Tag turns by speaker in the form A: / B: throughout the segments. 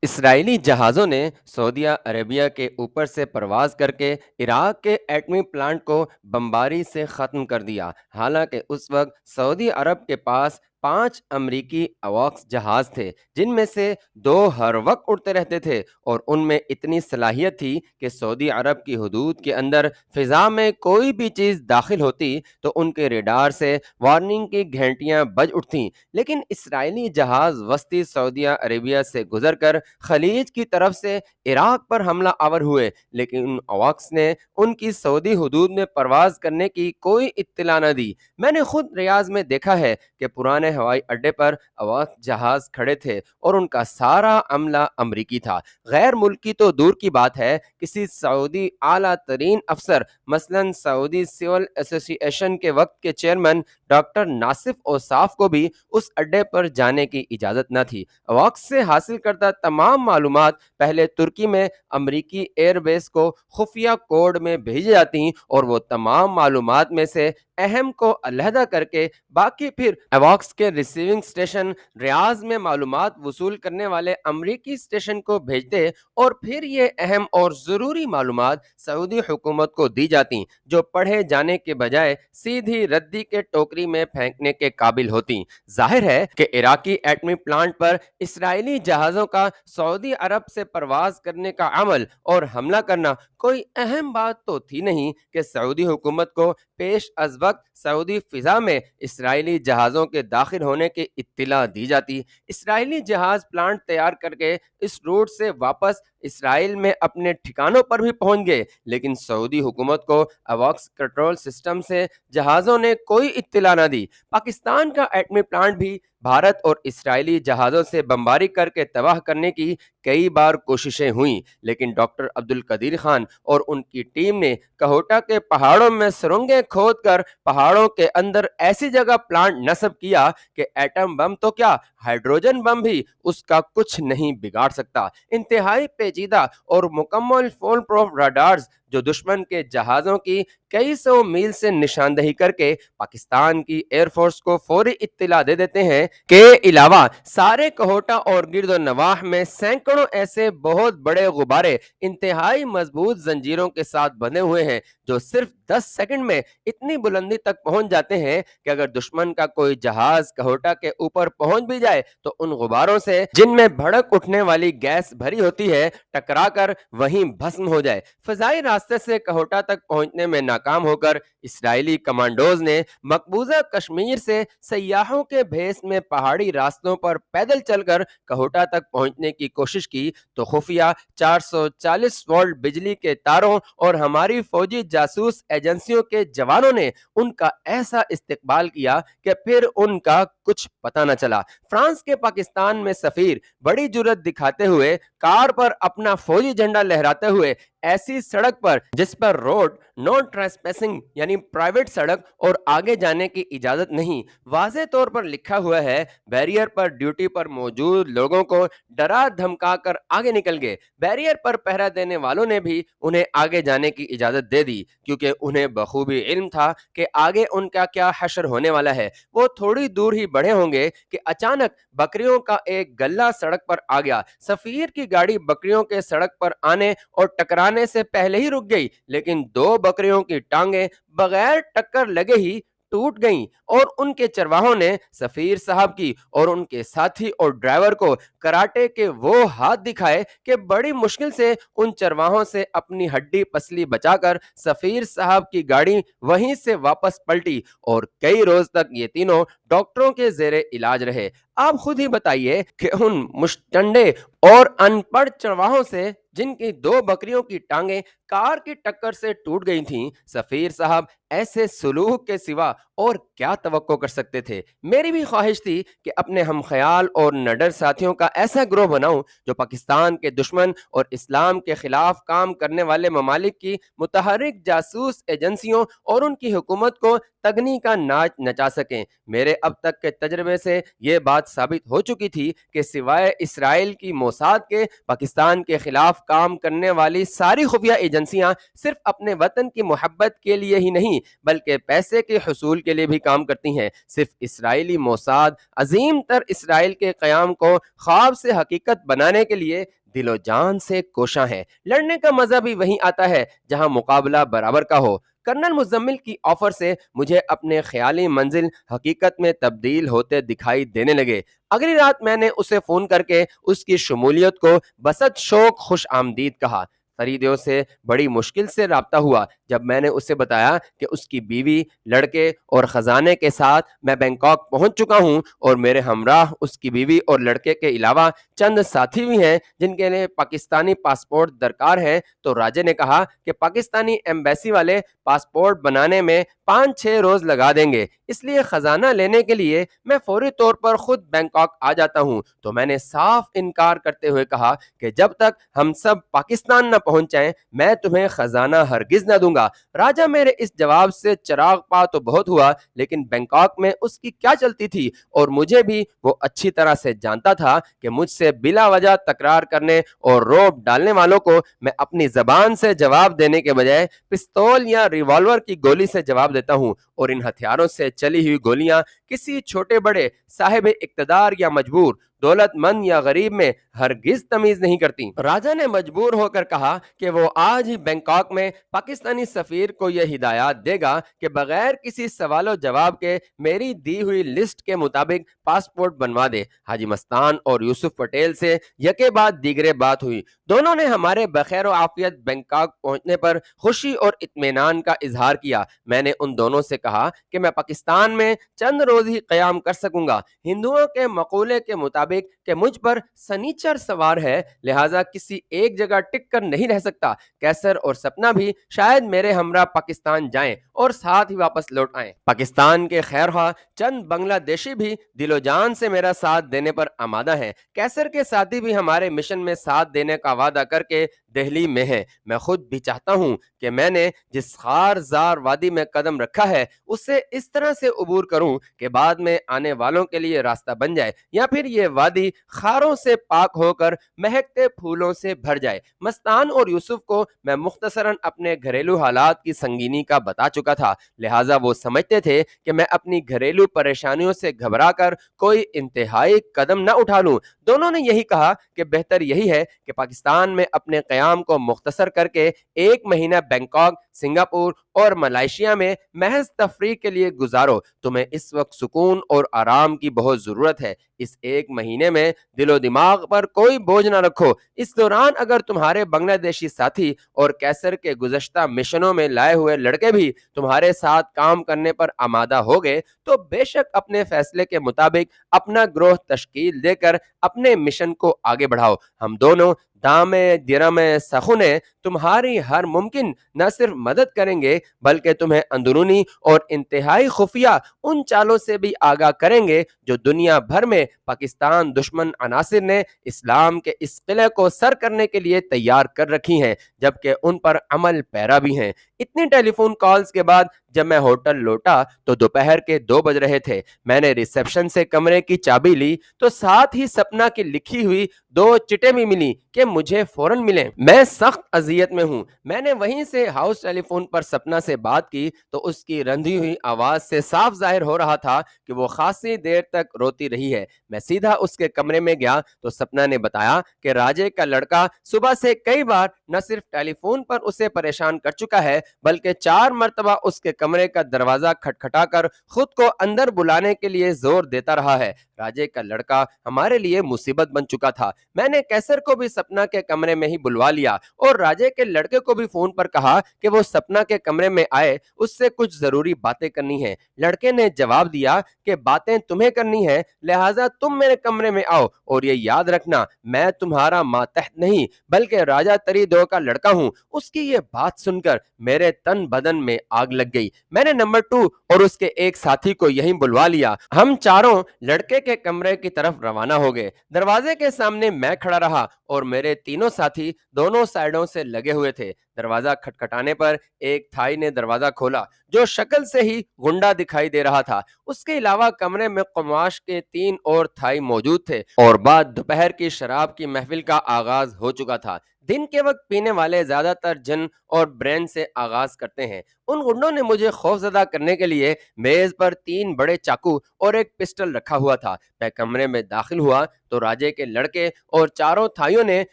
A: اسرائیلی جہازوں نے سعودیہ عربیہ کے اوپر سے پرواز کر کے عراق کے ایٹمی پلانٹ کو بمباری سے ختم کر دیا، حالانکہ اس وقت سعودی عرب کے پاس 5 امریکی اواکس جہاز تھے، جن میں سے 2 ہر وقت اڑتے رہتے تھے، اور ان میں اتنی صلاحیت تھی کہ سعودی عرب کی حدود کے اندر فضا میں کوئی بھی چیز داخل ہوتی تو ان کے ریڈار سے وارننگ کی گھنٹیاں بج اٹھتیں۔ لیکن اسرائیلی جہاز وسطی سعودیہ عربیہ سے گزر کر خلیج کی طرف سے عراق پر حملہ آور ہوئے، لیکن ان اواکس نے ان کی سعودی حدود میں پرواز کرنے کی کوئی اطلاع نہ دی۔ میں نے خود ریاض میں دیکھا ہے کہ پرانے ہوائی اڈے پر اواکس جہاز کھڑے تھے اور ان کا سارا عملہ امریکی تھا۔ غیر ملکی تو دور کی بات ہے، کسی سعودی اعلیٰ ترین افسر مثلاً سعودی سول ایسوسی ایشن کے وقت کے چیئرمین ڈاکٹر ناصف اوصاف کو بھی اس اڈے پر جانے کی اجازت نہ تھی۔ اواکس سے حاصل کردہ تمام معلومات پہلے ترکی میں امریکی ایئر بیس کو خفیہ کوڈ میں بھیجی جاتی ہیں، اور وہ تمام معلومات میں سے اہم کو علیحدہ کر کے باقی پھر اواکس کے ریسیونگ اسٹیشن ریاض میں معلومات وصول کرنے والے امریکی اسٹیشن کو بھیجتے، اور پھر یہ اہم اور ضروری معلومات سعودی حکومت کو دی جاتی، جو پڑھے جانے کے بجائے سیدھی ردی کے ٹوکری میں پھینکنے کے قابل ہوتی۔ ظاہر ہے کہ عراقی ایٹمی پلانٹ پر اسرائیلی جہازوں کا سعودی عرب سے پرواز کرنے کا عمل اور حملہ کرنا کوئی اہم بات تو تھی نہیں کہ سعودی حکومت کو پیش از وقت سعودی فضا میں اسرائیلی جہازوں کے داخل ہونے کی اطلاع دی جاتی۔ اسرائیلی جہاز پلانٹ تیار کر کے اس روٹ سے واپس اسرائیل میں اپنے ٹھکانوں پر بھی پہنچ گئے، لیکن سعودی حکومت کو اواکس کنٹرول سسٹم سے جہازوں نے کوئی اطلاع نہ دی۔ پاکستان کا ایٹمی پلانٹ بھی بھارت اور اسرائیلی جہازوں سے بمباری کر کے تباہ کرنے کی کئی بار کوششیں ہوئیں، لیکن ڈاکٹر عبدالقدیر خان اور ان کی ٹیم نے کہوٹا کے پہاڑوں میں سرنگیں کھود کر پہاڑوں کے اندر ایسی جگہ پلانٹ نصب کیا کہ ایٹم بم تو کیا، ہائیڈروجن بم بھی اس کا کچھ نہیں بگاڑ سکتا۔ انتہائی پیچیدہ اور مکمل فول پروف راڈارز جو دشمن کے جہازوں کی کئی سو میل سے نشاندہی کر کے پاکستان کی ایئر فورس کو فوری اطلاع دے دیتے ہیں کے علاوہ سارے کہوٹا اور گرد و نواح میں سینکڑوں ایسے بہت بڑے غبارے انتہائی مضبوط زنجیروں کے ساتھ بندھے ہوئے ہیں، جو صرف 10 سیکنڈ میں اتنی بلندی تک پہنچ جاتے ہیں کہ اگر دشمن کا کوئی جہاز کہوٹا کے اوپر پہنچ بھی جائے تو ان غباروں سے، جن میں بھڑک اٹھنے والی گیس بھری ہوتی ہے، ٹکرا کر وہیں بھسم ہو جائے۔ فضائی راستے سے کہوٹا تک پہنچنے میں ناکام ہو کر اسرائیلی کمانڈوز نے مقبوضہ کشمیر سے سیاحوں کے بھیس میں پہاڑی راستوں پر پیدل چل کر کہوٹا تک پہنچنے کی کوشش کی تو خفیہ 440 وولٹ بجلی کے تاروں اور ہماری فوجی جاسوس ایجنسیوں کے جوانوں نے ان کا ایسا استقبال کیا کہ پھر ان کا کچھ پتہ نہ چلا۔ فرانس کے پاکستان میں سفیر بڑی جرأت دکھاتے ہوئے کار پر اپنا فوجی جھنڈا لہراتے ہوئے ایسی سڑک پر جس پر روڈ نو ٹریسپیسنگ یعنی پرائیویٹ سڑک اور آگے جانے کی اجازت نہیں واضح طور پر لکھا ہوا ہے، بیریئر پر ڈیوٹی پر موجود لوگوں کو ڈرا دھمکا کر آگے نکل گئے۔ بیریئر پر پہرا دینے والوں نے بھی انہیں آگے جانے کی اجازت دے دی، کیونکہ انہیں بخوبی علم تھا کہ آگے ان کا کیا حشر ہونے والا ہے۔ وہ تھوڑی دور ہی بڑھے ہوں گے کہ اچانک بکریوں کا ایک گلہ سڑک پر آ گیا۔ سفیر کی گاڑی بکریوں کے سڑک پر آنے اور ٹکرانے سے پہلے ہی رک گئی، لیکن 2 بکریوں کی ٹانگیں بغیر ٹکر لگے ہی ٹوٹ گئیں، اور ان کے چرواہوں نے سفیر صاحب کی اور ان کے ساتھی اور ڈرائیور کو کراٹے کے وہ ہاتھ دکھائے کہ بڑی مشکل سے ان چرواہوں سے اپنی ہڈی پسلی بچا کر سفیر صاحب کی گاڑی وہیں سے واپس پلٹی، اور کئی روز تک یہ تینوں ڈاکٹروں کے زیر علاج رہے۔ آپ خود ہی بتائیے کہ ان مشٹنڈے اور ان پڑھ چرواہوں سے، جن کی 2 بکریوں کی ٹانگیں کار کی ٹکر سے ٹوٹ گئی تھیں، سفیر صاحب ایسے سلوک کے سوا اور کیا توقع کر سکتے تھے؟ میری بھی خواہش تھی کہ اپنے ہم خیال اور نڈر ساتھیوں کا ایسا گروہ بناؤں جو پاکستان کے دشمن اور اسلام کے خلاف کام کرنے والے ممالک کی متحرک جاسوس ایجنسیوں اور ان کی حکومت کو تگنی کا ناچ نچا سکیں۔ میرے اب تک کے تجربے سے یہ بات ثابت ہو چکی تھی کہ سوائے اسرائیل کی موساد کے پاکستان کے خلاف کام کرنے والی ساری خفیہ ایجنسیاں صرف اپنے وطن کی محبت کے لیے ہی نہیں بلکہ پیسے کے حصول کے لیے بھی کام کرتی ہیں۔ صرف اسرائیلی موساد عظیم تر اسرائیل کے قیام کو خواب سے حقیقت بنانے کے لیے دل و جان سے کوشاں ہے۔ لڑنے کا مزہ بھی وہیں آتا ہے جہاں مقابلہ برابر کا ہو۔ کرنل مزمل کی آفر سے مجھے اپنے خیالی منزل حقیقت میں تبدیل ہوتے دکھائی دینے لگے۔ اگلی رات میں نے اسے فون کر کے اس کی شمولیت کو بسط شوق خوش آمدید کہا۔ فریدوں سے بڑی مشکل سے رابطہ ہوا جب میں نے اسے بتایا کہ اس کی بیوی، لڑکے اور خزانے کے ساتھ میں بینکاک پہنچ چکا ہوں اور میرے ہمراہ اس کی بیوی اور لڑکے کے علاوہ چند ساتھی بھی ہیں جن کے لیے پاکستانی پاسپورٹ درکار ہے، تو راجے نے کہا کہ پاکستانی ایمبیسی والے پاسپورٹ بنانے میں 5-6 روز لگا دیں گے، اس لیے خزانہ لینے کے لیے میں فوری طور پر خود بینکاک آ جاتا ہوں۔ تو میں نے صاف انکار کرتے ہوئے کہا کہ جب تک ہم سب پاکستان نہ پہنچ جائیں میں تمہیں خزانہ ہرگز نہ دوں گا۔ راجہ میرے اس جواب سے چراغ پا تو بہت ہوا، لیکن بینکاک میں اس کی کیا چلتی تھی اور مجھے بھی وہ اچھی طرح سے جانتا تھا کہ مجھ سے بلا وجہ تکرار کرنے اور روب ڈالنے والوں کو میں اپنی زبان سے جواب دینے کے بجائے پستول یا ریوالور کی گولی سے جواب دیتا ہوں، اور ان ہتھیاروں سے چلی ہوئی گولیاں کسی چھوٹے بڑے، صاحب اقتدار یا مجبور، دولت مند یا غریب میں ہرگز تمیز نہیں کرتی۔ راجہ نے مجبور ہو کر کہا کہ وہ آج ہی بینکاک میں پاکستانی سفیر کو یہ ہدایات دے گا کہ بغیر کسی سوال و جواب کے میری دی ہوئی لسٹ کے مطابق پاسپورٹ بنوا دے۔ حاجی مستان اور یوسف پٹیل سے یکے بعد دیگرے بات ہوئی۔ دونوں نے ہمارے بخیر و عافیت بینکاک پہنچنے پر خوشی اور اطمینان کا اظہار کیا۔ میں نے ان دونوں سے کہا کہ میں پاکستان میں چند روز ہی قیام کر سکوں گا۔ ہندوؤں کے مقولے کے مطابق کہ مجھ پر سنیچر سوار ہے، لہٰذا کسی ایک جگہ ٹک کر نہیں رہ سکتا۔ کیسر اور سپنا بھی شاید میرے ہمراہ پاکستان جائیں اور ساتھ ہی واپس لوٹ آئیں۔ پاکستان کے خیرخواہ چند بنگلہ دیشی بھی دل و جان سے میرا ساتھ دینے پر آمادہ ہیں۔ کیسر کے ساتھی بھی ہمارے مشن میں ساتھ دینے کا وعدہ کر کے دہلی میں ہیں۔ میں خود بھی چاہتا ہوں کہ میں نے جس خار زار وادی میں قدم رکھا ہے اسے اس طرح سے عبور کروں کہ بعد میں آنے والوں کے لیے راستہ بن جائے، یا پھر یہ وادی خاروں سے پاک ہو کر مہکتے پھولوں سے بھر جائے۔ مستان اور یوسف کو میں مختصراً اپنے گھریلو حالات کی سنگینی کا بتا چکا تھا، لہٰذا وہ سمجھتے تھے کہ میں اپنی گھریلو پریشانیوں سے گھبرا کر کوئی انتہائی قدم نہ اٹھا لوں۔ دونوں نے یہی کہا کہ بہتر یہی ہے کہ پاکستان میں اپنے قیام کو مختصر کر کے 1 مہینہ بینکاک، سنگاپور اور ملائیشیا میں محض تفریح کے لیے گزارو۔ تمہیں اس وقت سکون اور آرام کی بہت ضرورت ہے۔ اس 1 مہینے میں دل و دماغ پر کوئی بوجھ نہ رکھو۔ اس دوران اگر تمہارے بنگلہ دیشی ساتھی اور کیسر کے گزشتہ مشنوں میں لائے ہوئے لڑکے بھی تمہارے ساتھ کام کرنے پر آمادہ ہو گئے تو بے شک اپنے فیصلے کے مطابق اپنا گروہ تشکیل دے کر اپنے مشن کو آگے بڑھاؤ۔ ہم دونوں دامے درمے سخنے تمہاری ہر ممکن نہ صرف مدد کریں گے بلکہ تمہیں اندرونی اور انتہائی خفیہ ان چالوں سے بھی آگاہ کریں گے جو دنیا بھر میں پاکستان دشمن عناصر نے اسلام کے اس قلعے کو سر کرنے کے لیے تیار کر رکھی ہیں، جبکہ ان پر عمل پیرا بھی ہیں۔ اتنی ٹیلی فون کالز کے بعد جب میں ہوٹل لوٹا تو دوپہر کے 2 بج رہے تھے۔ میں نے ریسیپشن سے کمرے کی چابی لی تو ساتھ ہی سپنا کی لکھی ہوئی 2 چٹیں بھی ملی کہ مجھے فوراً ملیں۔ میں سخت اذیت میں ہوں۔ میں نے وہیں سے ہاؤس ٹیلی فون پر سپنا سے بات کی تو اس کی رندھی ہوئی آواز سے صاف ظاہر ہو رہا تھا کہ وہ خاصی دیر تک روتی رہی ہے۔ میں سیدھا اس کے کمرے میں گیا تو سپنا نے بتایا کہ راجے کا لڑکا صبح سے کئی بار نہ صرف ٹیلی فون پر اسے پریشان کر چکا ہے بلکہ 4 مرتبہ اس کے کمرے کا دروازہ کھٹکھٹا کر خود کو اندر بلانے کے لیے زور دیتا رہا ہے۔ راجے کا لڑکا ہمارے لیے مصیبت بن چکا تھا۔ میں نے کیسر کو بھی سپنا کے کمرے میں ہی بلوا لیا اور راجے کے لڑکے کو بھی فون پر کہا کہ وہ سپنا کے کمرے میں آئے، اس سے کچھ ضروری باتیں کرنی ہیں۔ لڑکے نے جواب دیا کہ باتیں تمہیں کرنی ہے، لہٰذا تم میرے کمرے میں آؤ، اور یہ یاد رکھنا میں تمہارا ماتحت نہیں بلکہ راجہ تری 2 کا لڑکا ہوں۔ اس کی یہ بات سن کر میرے تن بدن میں آگ لگ گئی۔ میں نے نمبر 2 اور اس کے ایک ساتھی کو یہیں بلوا لیا۔ ہم چاروں لڑکے کے کمرے کی طرف روانہ ہو گئے۔ دروازے کے سامنے میں کھڑا رہا اور میرے تینوں ساتھی دونوں سائیڈوں سے لگے ہوئے تھے۔ دروازہ کھٹکھٹانے پر ایک تھائی نے دروازہ کھولا جو شکل سے ہی گنڈا دکھائی دے رہا تھا۔ اس کے علاوہ کمرے میں قماش کے 3 اور تھائی موجود تھے اور بعد دوپہر کی شراب کی محفل کا آغاز ہو چکا تھا۔ دن کے وقت پینے والے زیادہ تر جن اور برین سے آغاز کرتے ہیں۔ ان گنڈوں نے مجھے خوفزدہ کرنے کے لیے میز پر 3 بڑے چاقو اور ایک پسٹل رکھا ہوا تھا۔ میں کمرے میں داخل ہوا تو راجے کے لڑکے اور چاروں تھائیوں نے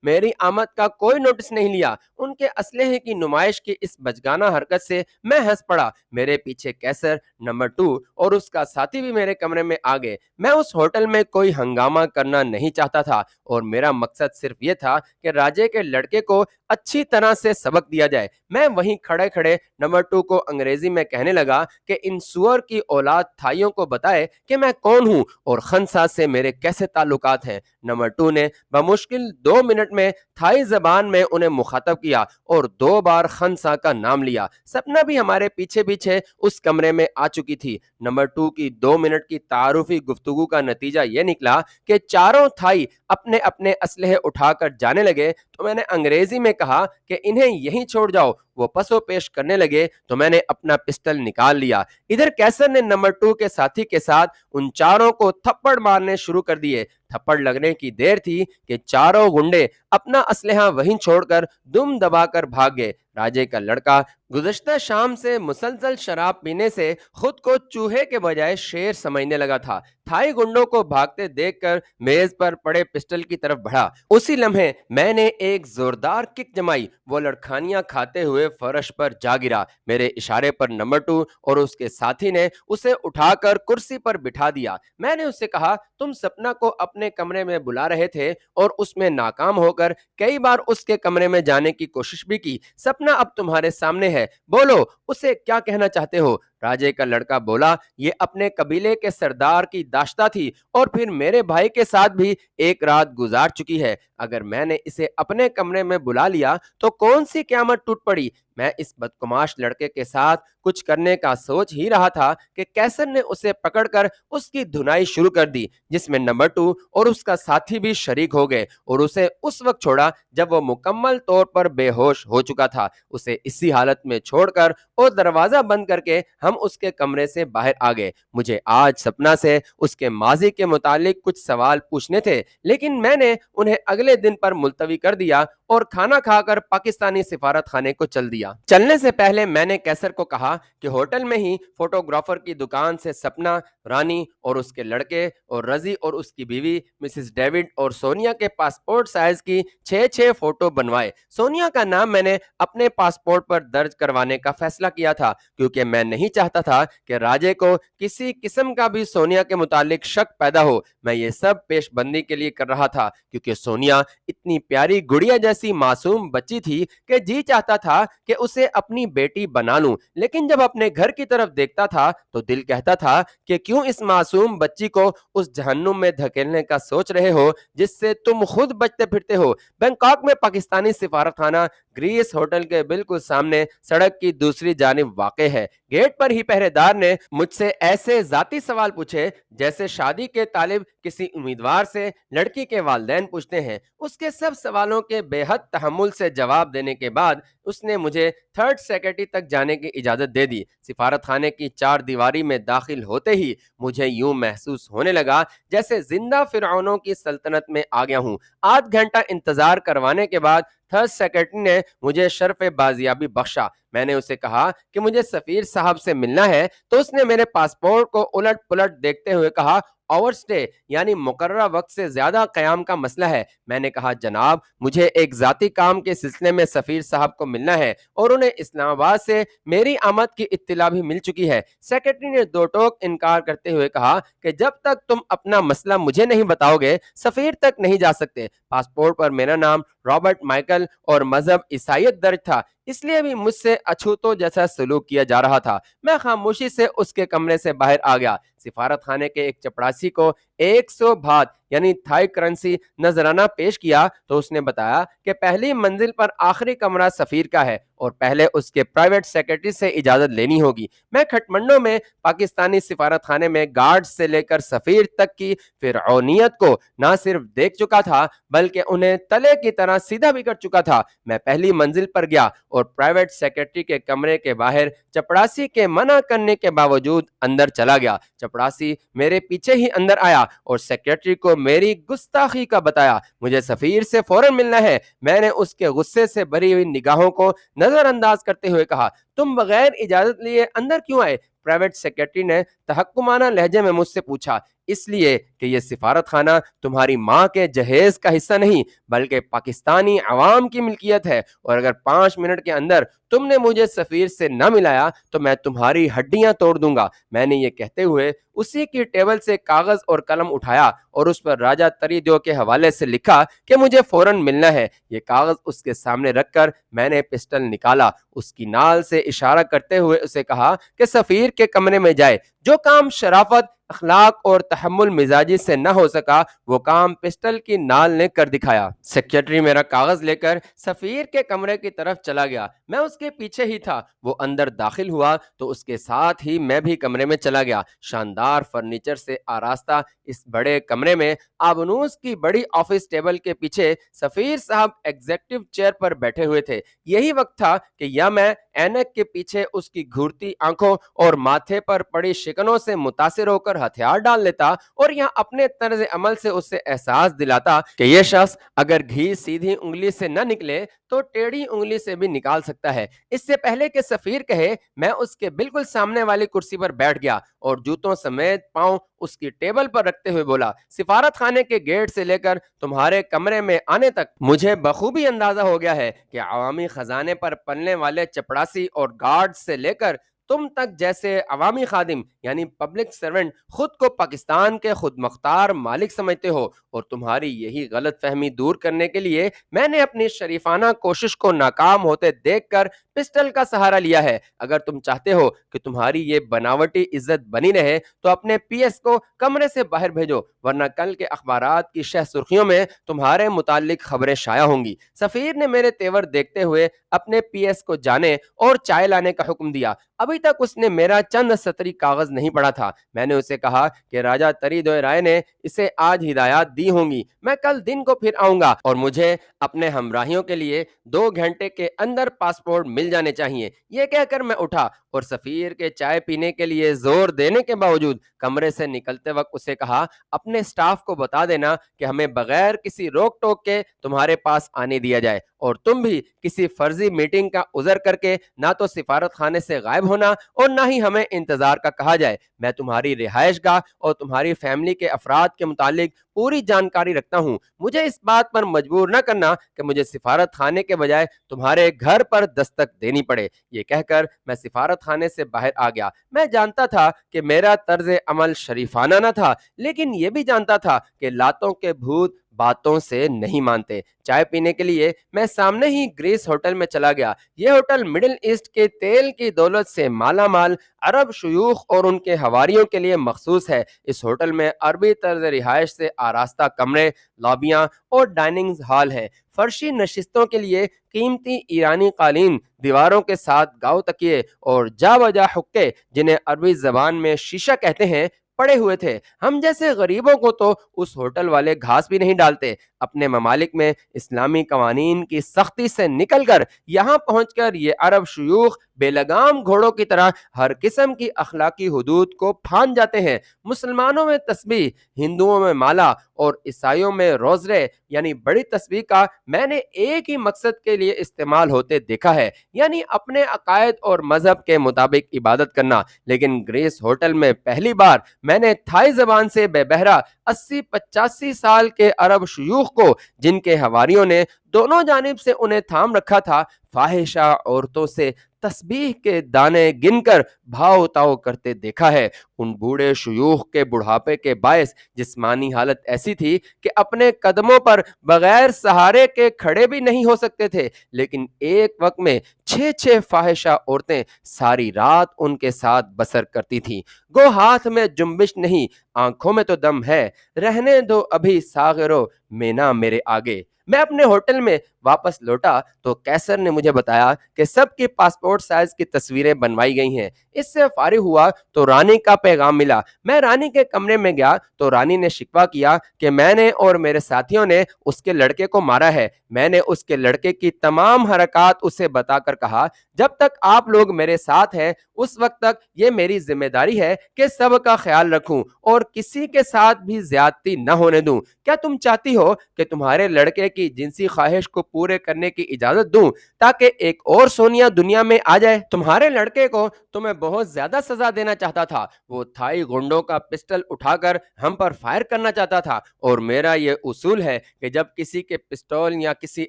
A: میری آمد کا کوئی نوٹس نہیں لیا۔ ان کے اسلحے کی نمائش کی اس بچگانہ حرکت سے میں ہنس پڑا۔ میرے پیچھے کیسر نمبر 2 اور اس کا ساتھی بھی میرے کمرے میں آ گئے۔ میں اس ہوٹل میں کوئی ہنگامہ کرنا نہیں چاہتا تھا اور میرا مقصد صرف یہ تھا کہ راجے کے لڑکے کو اچھی طرح سے سبق دیا جائے۔ میں وہیں کھڑے کھڑے نمبر 2 کو انگریزی میں کہنے لگا کہ ان سور کی اولاد تھائیوں کو بتائے کہ میں کون ہوں اور خنسا سے میرے کیسے تعلقات ہیں۔ نمبر 2 نے بمشکل 2 منٹ میں تھائی زبان میں انہیں مخاطب کیا اور 2 بار خنسا کا نام لیا۔ سپنا بھی ہمارے پیچھے پیچھے اس کمرے میں آ چکی تھی۔ نمبر 2 کی 2 منٹ کی تعارفی گفتگو کا نتیجہ یہ نکلا کہ چاروں تھائی اپنے اپنے اسلحے اٹھا کر جانے لگے تو میں نے انگریزی میں کہا کہ انہیں یہیں چھوڑ جاؤ۔ وہ پسو پیش کرنے لگے تو میں نے اپنا پسٹل نکال لیا۔ ادھر کیسر نے نمبر 2 کے ساتھی کے ساتھ ان چاروں کو تھپڑ مارنے شروع کر دیے۔ تھپڑ لگنے کی دیر تھی کہ چاروں گنڈے اپنا اسلحہ وہیں چھوڑ کر دم دبا کر بھاگ گئے۔ راجے کا لڑکا گزشتہ شام سے مسلسل شراب پینے سے خود کو چوہے کے بجائے شیر سمجھنے لگا تھا۔ تھائی گنڈوں کو بھاگتے دیکھ کر میز پر پڑے پسٹل کی طرف بڑھا۔ اسی لمحے میں نے ایک زوردار کک جمائی۔ وہ لڑکھانیاں کھاتے ہوئے فرش پر جا گرا۔ میرے اشارے پر نمبر 2 اور اس کے ساتھی نے اسے اٹھا کر کرسی پر بٹھا دیا۔ میں نے اسے کہا تم سپنا کو اپنے کمرے میں بلا رہے تھے اور اس میں ناکام ہو کر کئی بار اس کے کمرے میں جانے کی کوشش بھی کی۔ سپنا اب تمہارے سامنے ہے، بولو اسے کیا کہنا چاہتے ہو؟ راجے کا لڑکا بولا یہ اپنے قبیلے کے سردار کی داشتہ تھی اور پھر میرے بھائی کے ساتھ بھی ایک رات گزار چکی ہے۔ اگر میں نے اسے اپنے کمرے میں بلا لیا تو کون سی قیامت ٹوٹ پڑی؟ میں اس بدقماش لڑکے کے ساتھ کچھ کرنے کا سوچ ہی رہا تھا کہ کیسر نے اسے پکڑ کر اس کی دھنائی شروع کر دی، جس میں نمبر 2 اور اس کا ساتھی بھی شریک ہو گئے اور اسے اس وقت چھوڑا جب وہ مکمل طور پر بے ہوش ہو چکا تھا۔ اسے اسی حالت میں چھوڑ کر اور دروازہ بند کر کے ہم اس کے کمرے سے باہر آ گئے۔ مجھے آج سپنا سے اس کے ماضی کے متعلق کچھ سوال پوچھنے تھے، لیکن میں نے انہیں اگلے دن پر ملتوی کر دیا اور کھانا کھا کر پاکستانی سفارت خانے کو چل دیا۔ چلنے سے پہلے میں نے کیسر کو کہا کہ ہوٹل میں ہی فوٹوگرافر کی دکان سے سپنا، رانی اور اس کے لڑکے اور رضی اور اس کی بیوی مسز ڈیوڈ اور سونیا کے پاسپورٹ سائز کی 6 فوٹو بنوائے۔ سونیا کا نام میں نے اپنے پاسپورٹ پر درج کروانے کا فیصلہ کیا تھا کیونکہ میں نہیں چاہتا تھا کہ راجے کو کسی قسم کا بھی سونیا کے متعلق شک پیدا ہو۔ میں یہ سب پیش بندی کے لیے کر رہا تھا کیونکہ سونیا اتنی پیاری گڑیا جیسی معصوم بچی تھی کہ جی چاہتا تھا کہ اسے اپنی بیٹی بنا لوں، لیکن جب اپنے گھر کی طرف دیکھتا تھا تو دل کہتا تھا کہ کیوں اس معصوم بچی کو اس جہنم میں دھکیلنے کا سوچ رہے ہو جس سے تم خود بچتے پھرتے ہو۔ بینکاک میں پاکستانی سفارت خانہ گریس ہوٹل کے بالکل سامنے سڑک کی دوسری جانب واقع ہے۔ گیٹ پر ہی پہرے دار نے مجھ سے ایسے ذاتی سوال پوچھے جیسے شادی کے طالب کسی امیدوار سے لڑکی کے والدین پوچھتے ہیں۔ اس کے سب سوالوں کے بے حد تحمل سے جواب دینے کے بعد اس نے مجھے 3rd سیکرٹری تک جانے کی اجازت دے دی۔ سفارت خانے کی 4 دیواری میں داخل ہوتے ہی مجھے یوں محسوس ہونے لگا جیسے زندہ فرعونوں کی سلطنت میں آ گیا ہوں۔ آدھ گھنٹہ انتظار کروانے کے بعد 3rd سیکرٹری نے مجھے شرف بازیابی بخشا۔ میں نے اسے کہا کہ مجھے سفیر صاحب سے ملنا ہے تو اس نے میرے پاسپورٹ کو الٹ پلٹ دیکھتے ہوئے کہا اوور سٹے یعنی مقررہ وقت سے زیادہ قیام کا مسئلہ ہے۔ میں نے کہا جناب مجھے ایک ذاتی کام کے سلسلے میں سفیر صاحب کو ملنا ہے اور انہیں اسلام آباد سے میری آمد کی اطلاع بھی مل چکی ہے۔ سیکرٹری نے 2 ٹوک انکار کرتے ہوئے کہا کہ جب تک تم اپنا مسئلہ مجھے نہیں بتاؤ گے سفیر تک نہیں جا سکتے۔ پاسپورٹ پر میرا نام رابرٹ مائیکل اور مذہب عیسائیت درج تھا، اس لیے بھی مجھ سے اچھوتوں جیسا سلوک کیا جا رہا تھا۔ میں خاموشی سے اس کے کمرے سے باہر آ گیا۔ سفارت خانے کے ایک چپڑاسی کو 100 بھات یعنی تھائی کرنسی نذرانہ پیش کیا تو اس نے بتایا کہ پہلی منزل پر آخری کمرہ سفیر کا ہے اور پہلے اس کے پرائیویٹ سیکرٹری سے اجازت لینی ہوگی۔ میں کھٹمنڈو میں پاکستانی سفارت خانے میں گارڈ سے لے کر سفیر تک کی فرعونیت کو نہ صرف دیکھ چکا تھا بلکہ انہیں تلے کی طرح سیدھا بھی کر چکا تھا۔ میں پہلی منزل پر گیا اور پرائیویٹ سیکرٹری کے کمرے کے باہر چپڑاسی کے منع کرنے کے باوجود اندر چلا گیا۔ چپڑاسی میرے پیچھے ہی اندر آیا اور سیکرٹری کو میری گستاخی کا بتایا۔ مجھے سفیر سے فوراً ملنا ہے۔ میں نے اس کے غصے سے بھری ہوئی نگاہوں کو نظر انداز کرتے ہوئے کہا، تم بغیر اجازت لیے اندر کیوں آئے؟ پرائیویٹ سیکرٹری نے تحکمانہ لہجے میں مجھ سے پوچھا۔ اس لیے کہ یہ سفارت خانہ تمہاری ماں کے جہیز کا حصہ نہیں بلکہ پاکستانی عوام کی ملکیت ہے، اور اگر 5 منٹ کے اندر تم نے مجھے سفیر سے نہ ملایا تو میں تمہاری ہڈیاں توڑ دوں گا۔ میں نے یہ کہتے ہوئے اسی کی ٹیبل سے کاغذ اور قلم اٹھایا اور اس پر راجہ تریدیو کے حوالے سے لکھا کہ مجھے فوراً ملنا ہے۔ یہ کاغذ اس کے سامنے رکھ کر میں نے پسٹل نکالا، اس کی نال سے اشارہ کرتے ہوئے اسے کہا کہ سفیر کے کمرے میں جائے۔ جو کام شرافت، اخلاق اور تحمل مزاجی سے نہ ہو سکا وہ کام پسٹل کی نال نے کر دکھایا۔ سیکرٹری میرا کاغذ لے کر سفیر کے کمرے کی طرف چلا گیا۔ میں اس کے پیچھے ہی تھا۔ وہ اندر داخل ہوا تو اس کے ساتھ ہی میں بھی کمرے میں چلا گیا۔ شاندار فرنیچر سے آراستہ اس بڑے کمرے میں آبنوس کی بڑی آفس ٹیبل کے پیچھے سفیر صاحب ایگزیکٹو چیئر پر بیٹھے ہوئے تھے۔ یہی وقت تھا کہ یا میں اینک کے پیچھے اس کی گھورتی آنکھوں اور ماتھے پر پڑی شکنوں سے متاثر ہو کر ہتھیار ڈال لیتا اور یا اپنے طرز عمل سے اسے احساس دلاتا کہ یہ شخص اگر گھی سیدھی انگلی سے نہ نکلے تو ٹیڑھی انگلی سے بھی نکال سکتا ہے۔ اس سے پہلے کہ سفیر کہے میں اس کے بالکل سامنے والی کرسی پر بیٹھ گیا اور جوتوں سمیت پاؤں اس کی ٹیبل پر رکھتے ہوئے بولا، سفارت خانے کے گیٹ سے لے کر تمہارے کمرے میں آنے تک مجھے بخوبی اندازہ ہو گیا ہے کہ عوامی خزانے پر پلنے والے چپڑاسی اور گارڈ سے لے کر تم تک جیسے عوامی خادم یعنی پبلک سرونٹ خود کو پاکستان کے خود مختار مالک سمجھتے ہو، اور تمہاری یہی غلط فہمی دور کرنے کے لیے میں نے اپنی شریفانہ کوشش کو ناکام ہوتے دیکھ کر پسٹل کا سہارا لیا ہے۔ اگر تم چاہتے ہو کہ تمہاری یہ بناوٹی عزت بنی رہے تو اپنے پی ایس کو کمرے سے باہر بھیجو، ورنہ کل کے اخبارات کی شہ سرخیوں میں تمہارے متعلق خبریں شائع ہوں گی۔ سفیر نے میرے تیور دیکھتے ہوئے اپنے پی ایس کو جانے اور چائے لانے کا حکم دیا۔ ابھی تک اس نے میرا چند سطری کاغذ نہیں پڑھا تھا۔ میں نے اسے کہا کہ راجہ تریدو رائے نے اسے آج ہدایات دی ہوں گی، میں کل دن کو پھر آؤں گا اور مجھے اپنے ہمراہیوں کے لیے 2 گھنٹے کے اندر پاسپورٹ مل جانے چاہیے۔ یہ کہہ کر میں اٹھا اور سفیر کے چائے پینے کے لیے زور دینے کے باوجود کمرے سے نکلتے وقت اسے کہا، اپنے سٹاف کو بتا دینا کہ ہمیں بغیر کسی روک ٹوک کے تمہارے پاس آنے دیا جائے، اور تم بھی کسی فرضی میٹنگ کا عذر کر کے نہ تو سفارت خانے سے غائب ہونا اور نہ ہی ہمیں انتظار کا کہا جائے۔ میں تمہاری رہائش گاہ اور تمہاری فیملی کے افراد کے متعلق پوری جانکاری رکھتا ہوں۔ مجھے اس بات پر مجبور نہ کرنا کہ مجھے سفارت خانے کے بجائے تمہارے گھر پر دستک دینی پڑے۔ یہ کہہ کر میں سفارت خانے سے باہر آ گیا۔ میں جانتا تھا کہ میرا طرز عمل شریفانہ نہ تھا، لیکن یہ بھی جانتا تھا کہ لاتوں کے بھوت باتوں سے نہیں مانتے۔ چائے پینے کے لیے میں سامنے ہی گریس ہوٹل میں چلا گیا۔ یہ ہوٹل مڈل ایسٹ کے تیل کی دولت سے مالا مال عرب شیوخ اور ان کے حواریوں کے لیے مخصوص ہے۔ اس ہوٹل میں عربی طرز رہائش سے آراستہ کمرے، لابیاں اور ڈائننگ ہال ہیں۔ فرشی نشستوں کے لیے قیمتی ایرانی قالین، دیواروں کے ساتھ گاؤ تکیے اور جا بجا حقے جنہیں عربی زبان میں شیشہ کہتے ہیں پڑے ہوئے تھے۔ ہم جیسے غریبوں کو تو اس ہوٹل والے گھاس بھی نہیں ڈالتے۔ اپنے ممالک میں اسلامی قوانین کی سختی سے نکل کر یہاں پہنچ کر یہ عرب شیوخ بے لگام گھوڑوں کی طرح ہر قسم کی اخلاقی حدود کو پھاند جاتے ہیں۔ مسلمانوں میں تسبیح، ہندوؤں میں مالا اور عیسائیوں میں روزرے یعنی بڑی تسبیح کا میں نے ایک ہی مقصد کے لیے استعمال ہوتے دیکھا ہے، یعنی اپنے عقائد اور مذہب کے مطابق عبادت کرنا۔ لیکن گریس ہوٹل میں پہلی بار میں نے تھائی زبان سے بے بہرہ 80-85 سال کے عرب شیوخ کو، جن کے حواریوں نے دونوں جانب سے انہیں تھام رکھا تھا، فاحشہ عورتوں سے تسبیح کے دانے گن کر بھاؤ تاؤ کرتے دیکھا ہے۔ ان بوڑھے شیوخ کے بڑھاپے کے باعث جسمانی حالت ایسی تھی کہ اپنے قدموں پر بغیر سہارے کے کھڑے بھی نہیں ہو سکتے تھے، لیکن ایک وقت میں 6 فاحشہ عورتیں ساری رات ان کے ساتھ بسر کرتی تھیں۔ گو ہاتھ میں جنبش نہیں، آنکھوں میں تو دم ہے، رہنے دو ابھی ساغرو مینا میرے آگے۔ میں اپنے ہوٹل میں واپس لوٹا تو کیسر نے مجھے بتایا کہ سب کی پاسپورٹ سائز کی تصویریں بنوائی گئی ہیں۔ اس سے فارغ ہوا تو رانی کا پیغام ملا۔ میں رانی کے کمرے میں گیا تو رانی نے شکوہ کیا کہ میں نے اور میرے ساتھیوں نے اس کے لڑکے کو مارا ہے۔ میں نے اس کے لڑکے کی تمام حرکات اسے بتا کر کہا، جب تک آپ لوگ میرے ساتھ ہیں اس وقت تک یہ میری ذمہ داری ہے کہ سب کا خیال رکھوں اور کسی کے ساتھ بھی زیادتی نہ ہونے دوں۔ کیا تم چاہتی ہو کہ تمہارے لڑکے کی جنسی خواہش کو پورے کرنے کی اجازت دوں تاکہ ایک اور سونیا دنیا میں آ جائے؟ تمہارے لڑکے کو تو میں بہت زیادہ سزا دینا چاہتا تھا۔ وہ تھائی گنڈوں کا پسٹل اٹھا کر ہم پر فائر کرنا چاہتا تھا، اور میرا یہ اصول ہے کہ جب کسی کے پسٹول یا کسی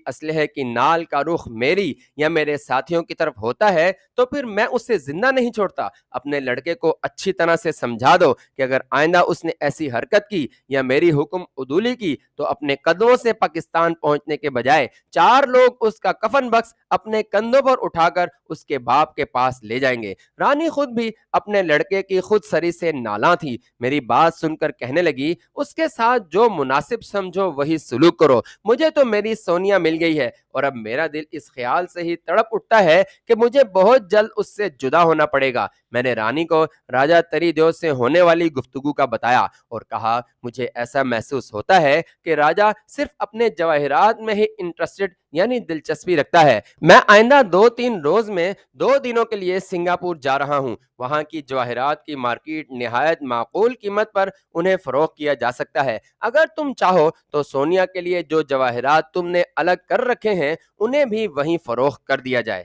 A: اسلحے کی نال کا رخ میری یا میرے ساتھیوں کی طرف ہوتا ہے تو پھر میں اسے زندہ نہیں چھوڑتا۔ اپنے لڑکے کو اچھی طرح سے سمجھا دو کہ اگر آئندہ اس نے ایسی حرکت کی یا میری حکم عدولی کی تو اپنے قدموں سے پاکستان پہنچنے کے بجائے 4 لوگ اس کا کفن بکس اپنے کندھوں پر اٹھا کر اس کے باپ کے پاس لے جائیں گے۔ رانی خود بھی اپنے لڑکے کی خود سری سے نالاں تھی۔ میری بات سن کر کہنے لگی، اس کے ساتھ جو مناسب سمجھو وہی سلوک کرو۔ مجھے تو میری سونیا مل گئی ہے اور اب میرا دل اس خیال سے ہی تڑپ اٹھتا ہے کہ مجھے بہت جلد اس سے جدا ہونا پڑے گا۔ میں نے رانی کو راجہ تری دیو سے ہونے والی گفتگو کا بتایا اور کہا، مجھے ایسا محسوس ہوتا ہے کہ راجہ صرف اپنے جواہرات میں ہی انٹرسٹڈ یعنی دلچسپی رکھتا ہے۔ میں آئندہ 2-3 روز میں 2 دنوں کے لیے سنگاپور جا رہا ہوں۔ وہاں کی جواہرات کی مارکیٹ نہایت معقول قیمت پر انہیں فروخت کیا جا سکتا ہے۔ اگر تم چاہو تو سونیا کے لیے جو جواہرات تم نے الگ کر رکھے ہیں انہیں بھی وہیں فروخت کر دیا جائے۔